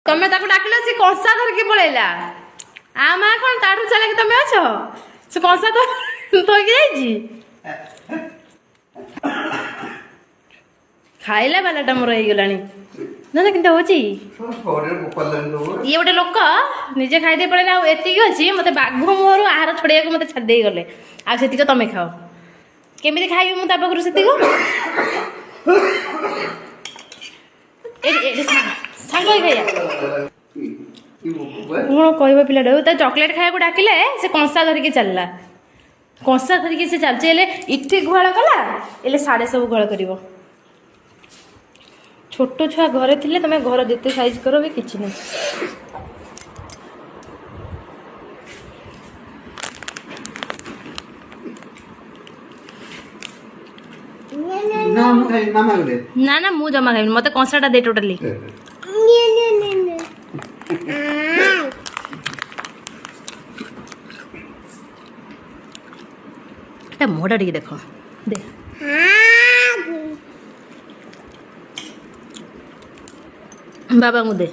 तमे ताको डाकिला से कंसा धरके पळेला आ मां कोन ताठू चला कि तमे अछो से कंसा तो तो के जाईजी खाइला वालाटा मोर हो गलानी ना ना किंता होची ये गोटे लोक निजे खाई दे पड़ेला आ एतिक अछि मते बाघ मोर आहार छोड़िया को मते छाड़ दे गले आ सेतिक तमे खाओ केमिति खाइबे मु ता बकरू सेतिक ए सांग गया कौन कहब पिलाटा चॉकलेट खाया को डाकिले से कंसा धरिकी चलला कंसा धरिकी से चलचे इठी गुहाल कला एले साढ़े सब गुहाल कर छोट छुआ घरे थिले तमे घर जेते साइज करो भी किछि नहीं ना ना मु जमा खाइबी मते कंसाटा दे टोटली मोटा टी देख दे बाबा को दे